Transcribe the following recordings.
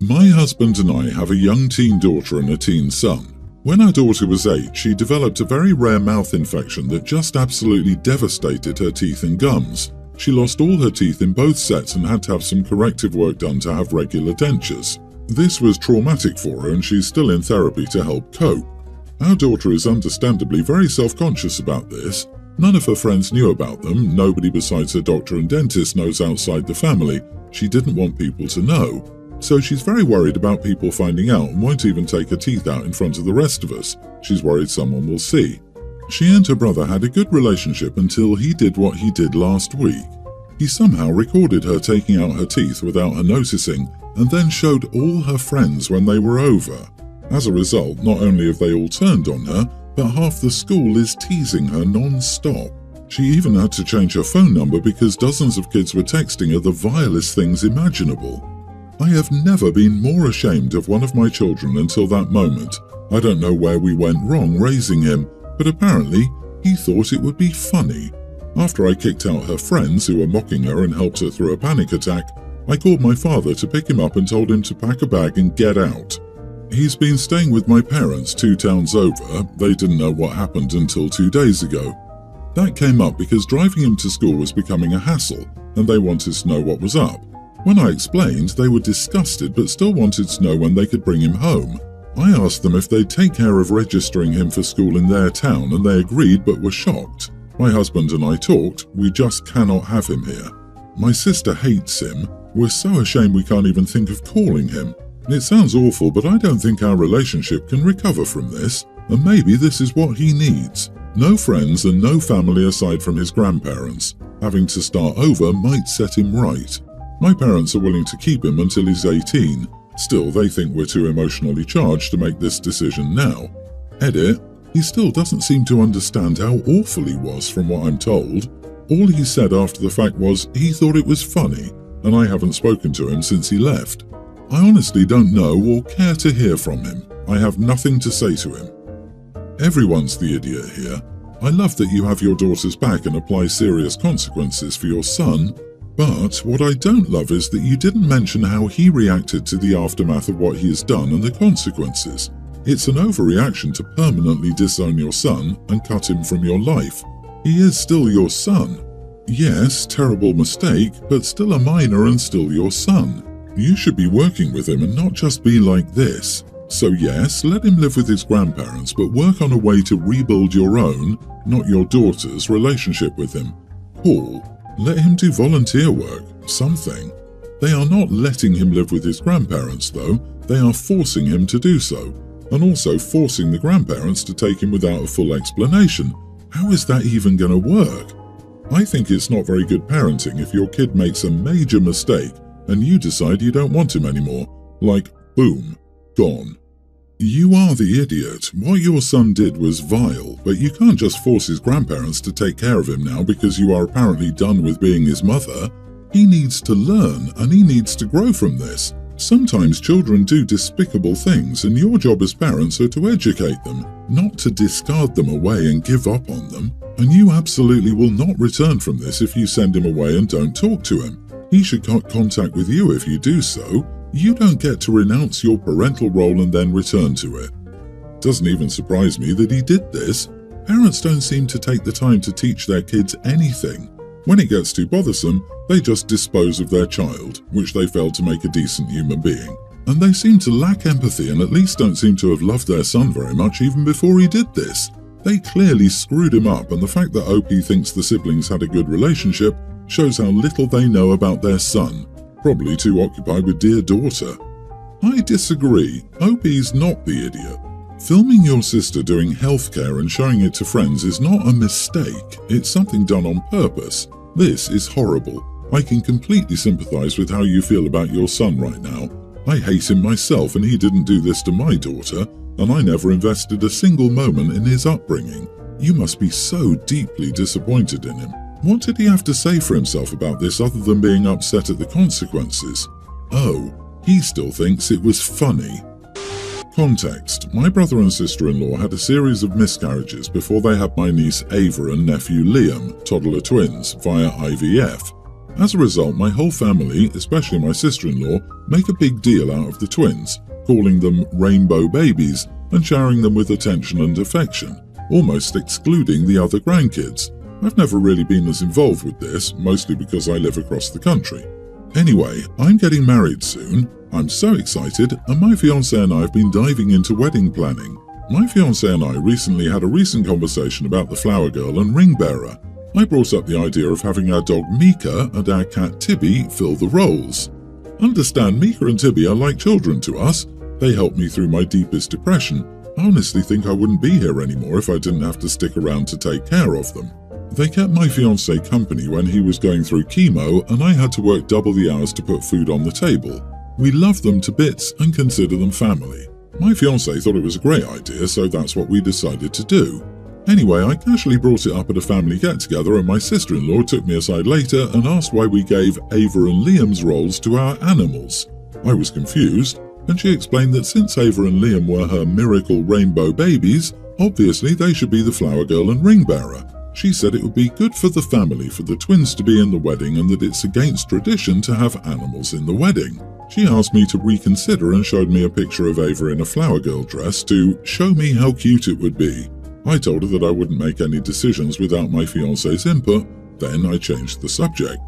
My husband and I have a young teen daughter and a teen son. When our daughter was 8, she developed a very rare mouth infection that just absolutely devastated her teeth and gums. She lost all her teeth in both sets and had to have some corrective work done to have regular dentures. This was traumatic for her and she's still in therapy to help cope. Our daughter is understandably very self-conscious about this. None of her friends knew about them. Nobody besides her doctor and dentist knows outside the family. She didn't want people to know. So she's very worried about people finding out and won't even take her teeth out in front of the rest of us. She's worried someone will see. She and her brother had a good relationship until he did what he did last week. He somehow recorded her taking out her teeth without her noticing and then showed all her friends when they were over. As a result, not only have they all turned on her, but half the school is teasing her non-stop. She even had to change her phone number because dozens of kids were texting her the vilest things imaginable. I have never been more ashamed of one of my children until that moment. I don't know where we went wrong raising him, but apparently he thought it would be funny. After I kicked out her friends who were mocking her and helped her through a panic attack, I called my father to pick him up and told him to pack a bag and get out. He's been staying with my parents 2 towns over. They didn't know what happened until 2 days ago. That came up because driving him to school was becoming a hassle, and they wanted to know what was up. When I explained, they were disgusted but still wanted to know when they could bring him home. I asked them if they'd take care of registering him for school in their town, and they agreed but were shocked. My husband and I talked. We just cannot have him here. My sister hates him. We're so ashamed we can't even think of calling him. It sounds awful, but I don't think our relationship can recover from this, and maybe this is what he needs. No friends and no family aside from his grandparents. Having to start over might set him right. My parents are willing to keep him until he's 18. Still, they think we're too emotionally charged to make this decision now. Edit. He still doesn't seem to understand how awful he was from what I'm told. All he said after the fact was he thought it was funny, and I haven't spoken to him since he left. I honestly don't know or care to hear from him. I have nothing to say to him. Everyone's the idiot here. I love that you have your daughter's back and apply serious consequences for your son, but what I don't love is that you didn't mention how he reacted to the aftermath of what he has done and the consequences. It's an overreaction to permanently disown your son and cut him from your life. He is still your son. Yes, terrible mistake, but still a minor and still your son. You should be working with him and not just be like this. So yes, let him live with his grandparents, but work on a way to rebuild your own, not your daughter's, relationship with him. Paul, let him do volunteer work, something. They are not letting him live with his grandparents though, they are forcing him to do so, and also forcing the grandparents to take him without a full explanation. How is that even going to work? I think it's not very good parenting if your kid makes a major mistake and you decide you don't want him anymore. Like, boom, gone. You are the idiot. What your son did was vile, but you can't just force his grandparents to take care of him now because you are apparently done with being his mother. He needs to learn and he needs to grow from this. Sometimes children do despicable things and your job as parents are to educate them, not to discard them away and give up on them. And you absolutely will not return from this if you send him away and don't talk to him. He should cut contact with you if you do so. You don't get to renounce your parental role and then return to it. Doesn't even surprise me that he did this. Parents don't seem to take the time to teach their kids anything. When it gets too bothersome, they just dispose of their child, which they failed to make a decent human being. And they seem to lack empathy and at least don't seem to have loved their son very much even before he did this. They clearly screwed him up, and the fact that OP thinks the siblings had a good relationship shows how little they know about their son, probably too occupied with dear daughter. I disagree. OP's not the idiot. Filming your sister doing healthcare and showing it to friends is not a mistake, it's something done on purpose. This is horrible. I can completely sympathize with how you feel about your son right now. I hate him myself and he didn't do this to my daughter, and I never invested a single moment in his upbringing. You must be so deeply disappointed in him. What did he have to say for himself about this other than being upset at the consequences? Oh, he still thinks it was funny. Context. My brother and sister-in-law had a series of miscarriages before they had my niece Ava and nephew Liam, toddler twins, via IVF. As a result, my whole family, especially my sister-in-law, make a big deal out of the twins, calling them rainbow babies and showering them with attention and affection, almost excluding the other grandkids. I've never really been as involved with this, mostly because I live across the country. Anyway, I'm getting married soon. I'm so excited, and my fiancé and I have been diving into wedding planning. My fiancé and I recently had a recent conversation about the flower girl and ring bearer. I brought up the idea of having our dog Mika and our cat Tibby fill the roles. Understand, Mika and Tibby are like children to us. They helped me through my deepest depression. I honestly think I wouldn't be here anymore if I didn't have to stick around to take care of them. They kept my fiancé company when he was going through chemo, and I had to work double the hours to put food on the table. We love them to bits and consider them family. My fiancé thought it was a great idea, so that's what we decided to do. Anyway, I casually brought it up at a family get-together, and my sister-in-law took me aside later and asked why we gave Ava and Liam's roles to our animals. I was confused, and she explained that since Ava and Liam were her miracle rainbow babies, obviously they should be the flower girl and ring bearer. She said it would be good for the family for the twins to be in the wedding and that it's against tradition to have animals in the wedding. She asked me to reconsider and showed me a picture of Ava in a flower girl dress to show me how cute it would be. I told her that I wouldn't make any decisions without my fiancé's input, then I changed the subject.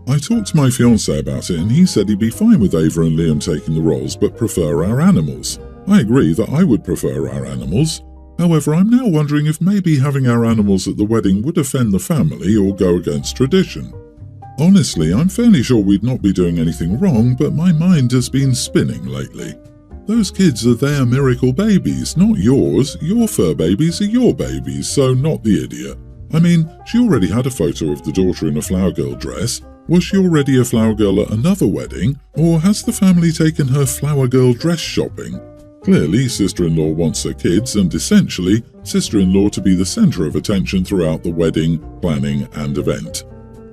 I talked to my fiancé about it and he said he'd be fine with Ava and Liam taking the roles but prefer our animals. I agree that I would prefer our animals. However, I'm now wondering if maybe having our animals at the wedding would offend the family or go against tradition. Honestly, I'm fairly sure we'd not be doing anything wrong, but my mind has been spinning lately. Those kids are their miracle babies, not yours. Your fur babies are your babies, so not the idiot. I mean, she already had a photo of the daughter in a flower girl dress. Was she already a flower girl at another wedding, or has the family taken her flower girl dress shopping? Clearly, sister-in-law wants her kids and essentially sister-in-law to be the center of attention throughout the wedding, planning and event.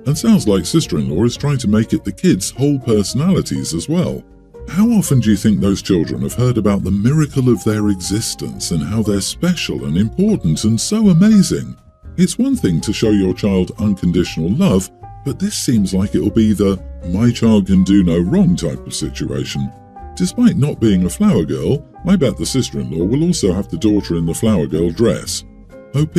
And sounds like sister-in-law is trying to make it the kids' whole personalities as well. How often do you think those children have heard about the miracle of their existence and how they're special and important and so amazing? It's one thing to show your child unconditional love, but this seems like it'll be the "my child can do no wrong" type of situation. Despite not being a flower girl, I bet the sister-in-law will also have the daughter in the flower girl dress. OP,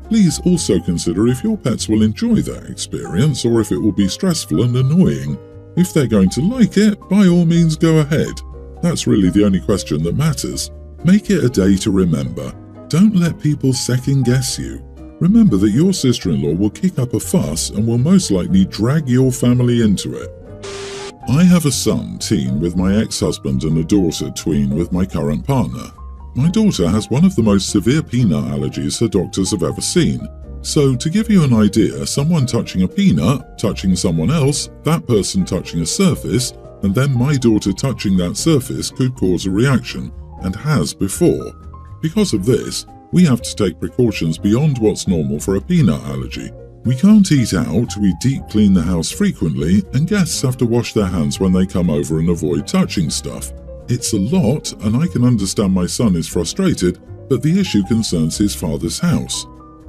please also consider if your pets will enjoy that experience or if it will be stressful and annoying. If they're going to like it, by all means go ahead. That's really the only question that matters. Make it a day to remember. Don't let people second-guess you. Remember that your sister-in-law will kick up a fuss and will most likely drag your family into it. I have a son, teen, with my ex-husband and a daughter, tween, with my current partner. My daughter has one of the most severe peanut allergies her doctors have ever seen. So, to give you an idea, someone touching a peanut, touching someone else, that person touching a surface, and then my daughter touching that surface could cause a reaction, and has before. Because of this, we have to take precautions beyond what's normal for a peanut allergy. We can't eat out, we deep clean the house frequently, and guests have to wash their hands when they come over and avoid touching stuff. It's a lot, and I can understand my son is frustrated, but the issue concerns his father's house.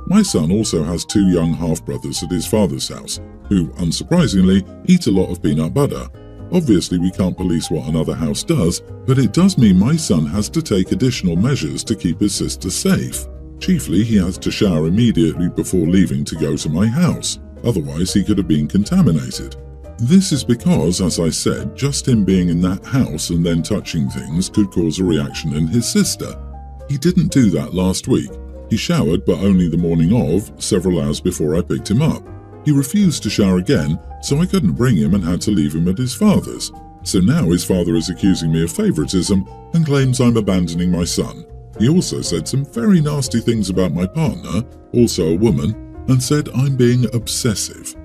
My son also has 2 young half-brothers at his father's house, who, unsurprisingly, eat a lot of peanut butter. Obviously, we can't police what another house does, but it does mean my son has to take additional measures to keep his sister safe. Chiefly, he has to shower immediately before leaving to go to my house, otherwise he could have been contaminated. This is because, as I said, just him being in that house and then touching things could cause a reaction in his sister. He didn't do that last week. He showered, but only the morning of, several hours before I picked him up. He refused to shower again, so I couldn't bring him and had to leave him at his father's. So now his father is accusing me of favoritism and claims I'm abandoning my son. He also said some very nasty things about my partner, also a woman, and said I'm being obsessive.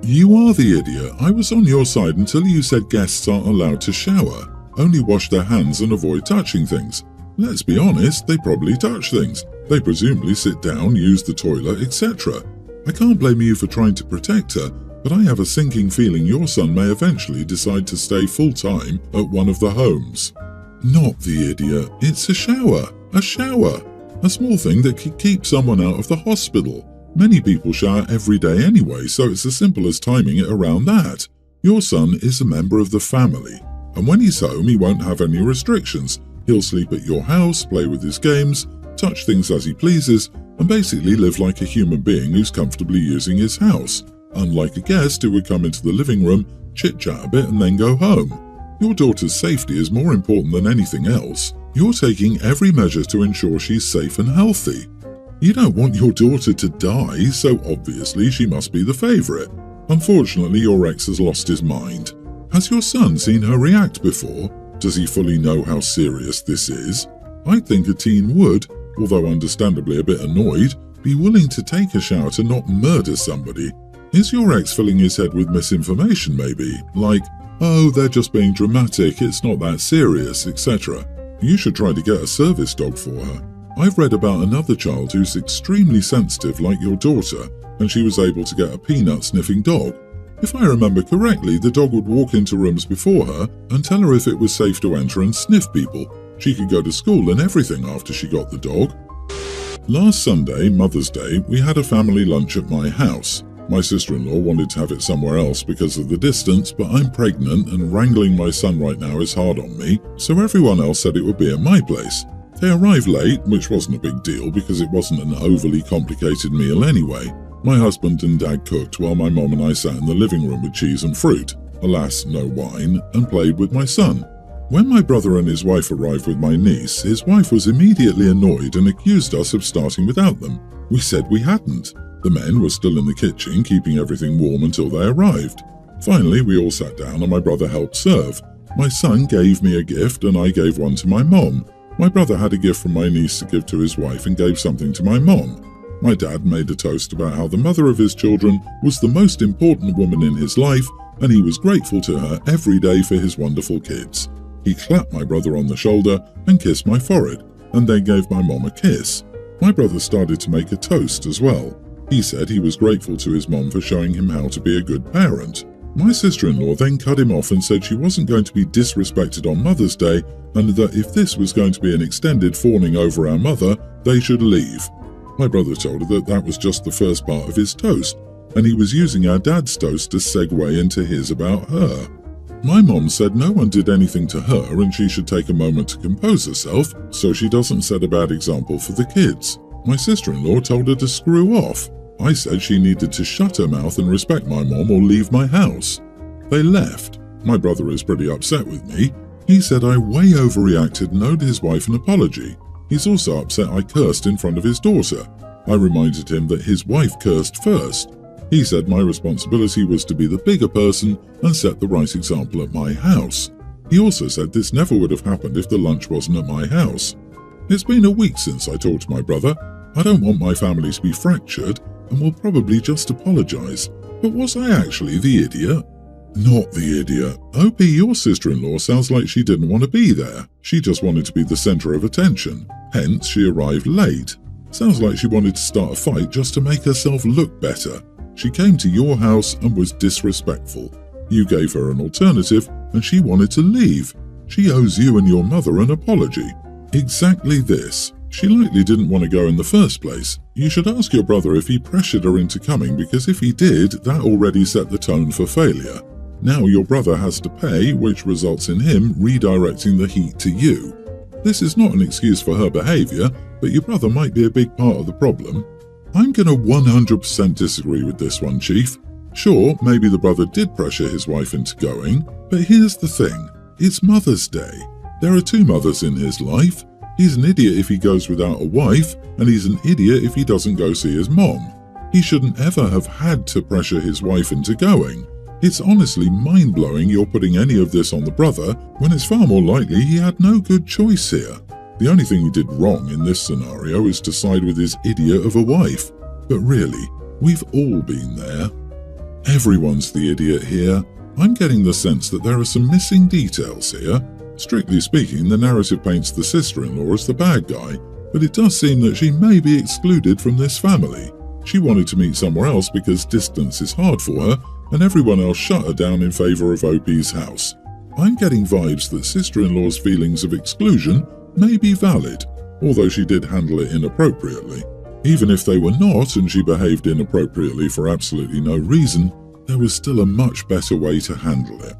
You are the idiot. I was on your side until you said guests aren't allowed to shower, only wash their hands and avoid touching things. Let's be honest, they probably touch things. They presumably sit down, use the toilet, etc. I can't blame you for trying to protect her, but I have a sinking feeling your son may eventually decide to stay full-time at one of the homes. Not the idiot. It's a shower. A shower. A small thing that could keep someone out of the hospital. Many people shower every day anyway, so it's as simple as timing it around that. Your son is a member of the family, and when he's home he won't have any restrictions. He'll sleep at your house, play with his games, touch things as he pleases, and basically live like a human being who's comfortably using his house, unlike a guest who would come into the living room, chit-chat a bit and then go home. Your daughter's safety is more important than anything else. You're taking every measure to ensure she's safe and healthy. You don't want your daughter to die, so obviously she must be the favourite. Unfortunately, your ex has lost his mind. Has your son seen her react before? Does he fully know how serious this is? I think a teen would, although understandably a bit annoyed, be willing to take a shower to not murder somebody. Is your ex filling his head with misinformation maybe? Like, oh, they're just being dramatic, it's not that serious, etc. You should try to get a service dog for her. I've read about another child who's extremely sensitive like your daughter, and she was able to get a peanut-sniffing dog. If I remember correctly, the dog would walk into rooms before her and tell her if it was safe to enter and sniff people. She could go to school and everything after she got the dog. Last Sunday, Mother's Day, we had a family lunch at my house. My sister-in-law wanted to have it somewhere else because of the distance, but I'm pregnant and wrangling my son right now is hard on me, so everyone else said it would be at my place. They arrived late, which wasn't a big deal because it wasn't an overly complicated meal anyway. My husband and dad cooked while my mom and I sat in the living room with cheese and fruit, alas no wine, and played with my son. When my brother and his wife arrived with my niece, his wife was immediately annoyed and accused us of starting without them. We said we hadn't. The men were still in the kitchen, keeping everything warm until they arrived. Finally, we all sat down and my brother helped serve. My son gave me a gift and I gave one to my mom. My brother had a gift from my niece to give to his wife and gave something to my mom. My dad made a toast about how the mother of his children was the most important woman in his life and he was grateful to her every day for his wonderful kids. He clapped my brother on the shoulder and kissed my forehead, and then gave my mom a kiss. My brother started to make a toast as well. He said he was grateful to his mom for showing him how to be a good parent. My sister-in-law then cut him off and said she wasn't going to be disrespected on Mother's Day and that if this was going to be an extended fawning over our mother, they should leave. My brother told her that that was just the first part of his toast, and he was using our dad's toast to segue into his about her. My mom said no one did anything to her and she should take a moment to compose herself so she doesn't set a bad example for the kids. My sister-in-law told her to screw off. I said she needed to shut her mouth and respect my mom or leave my house. They left. My brother is pretty upset with me. He said I way overreacted and owed his wife an apology. He's also upset I cursed in front of his daughter. I reminded him that his wife cursed first. He said my responsibility was to be the bigger person and set the right example at my house. He also said this never would have happened if the lunch wasn't at my house. It's been a week since I talked to my brother. I don't want my family to be fractured and will probably just apologise. But was I actually the idiot? Not the idiot. OP, your sister-in-law sounds like she didn't want to be there. She just wanted to be the centre of attention. Hence, she arrived late. Sounds like she wanted to start a fight just to make herself look better. She came to your house and was disrespectful. You gave her an alternative and she wanted to leave. She owes you and your mother an apology. Exactly this. She likely didn't want to go in the first place. You should ask your brother if he pressured her into coming because if he did, that already set the tone for failure. Now your brother has to pay, which results in him redirecting the heat to you. This is not an excuse for her behaviour, but your brother might be a big part of the problem. I'm going to 100% disagree with this one, Chief. Sure, maybe the brother did pressure his wife into going, but here's the thing. It's Mother's Day. There are two mothers in his life. He's an idiot if he goes without a wife, and he's an idiot if he doesn't go see his mom. He shouldn't ever have had to pressure his wife into going. It's honestly mind-blowing you're putting any of this on the brother when it's far more likely he had no good choice here. The only thing he did wrong in this scenario is to side with his idiot of a wife. But really, we've all been there. Everyone's the idiot here. I'm getting the sense that there are some missing details here. Strictly speaking, the narrative paints the sister-in-law as the bad guy, but it does seem that she may be excluded from this family. She wanted to meet somewhere else because distance is hard for her, and everyone else shut her down in favour of OP's house. I'm getting vibes that sister-in-law's feelings of exclusion may be valid, although she did handle it inappropriately. Even if they were not and she behaved inappropriately for absolutely no reason, there was still a much better way to handle it.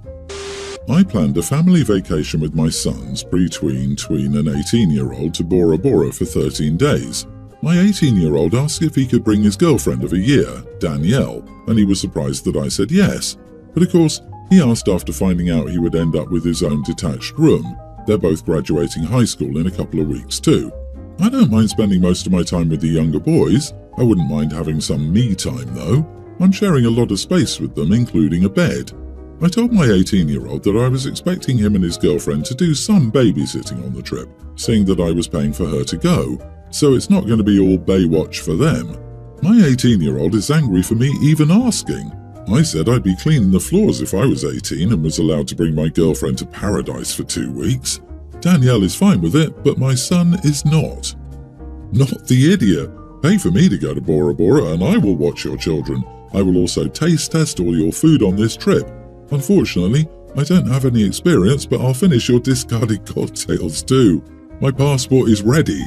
I planned a family vacation with my sons, tween and 18-year-old, to Bora Bora for 13 days. My 18-year-old asked if he could bring his girlfriend of a year, Danielle, and he was surprised that I said yes. But of course, he asked after finding out he would end up with his own detached room. They're both graduating high school in a couple of weeks too. I don't mind spending most of my time with the younger boys. I wouldn't mind having some me time though. I'm sharing a lot of space with them, including a bed. I told my 18-year-old that I was expecting him and his girlfriend to do some babysitting on the trip, seeing that I was paying for her to go, so it's not going to be all Baywatch for them. My 18-year-old is angry for me even asking. I said I'd be cleaning the floors if I was 18 and was allowed to bring my girlfriend to paradise for 2 weeks. Danielle is fine with it, but my son is not. Not the idiot. Pay for me to go to Bora Bora and I will watch your children. I will also taste test all your food on this trip. Unfortunately, I don't have any experience, but I'll finish your discarded cocktails too. My passport is ready.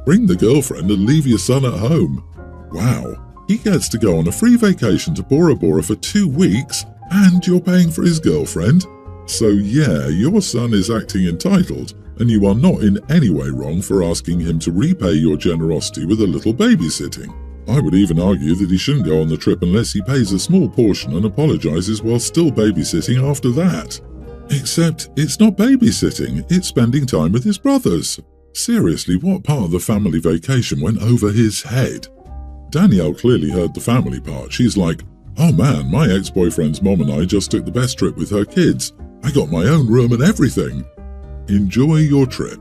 Bring the girlfriend and leave your son at home. Wow, he gets to go on a free vacation to Bora Bora for 2 weeks and you're paying for his girlfriend? So yeah, your son is acting entitled, and you are not in any way wrong for asking him to repay your generosity with a little babysitting. I would even argue that he shouldn't go on the trip unless he pays a small portion and apologizes while still babysitting after that. Except it's not babysitting, it's spending time with his brothers. Seriously, what part of the family vacation went over his head? Danielle clearly heard the family part. She's like, "Oh man, my ex-boyfriend's mom and I just took the best trip with her kids. I got my own room and everything." Enjoy your trip.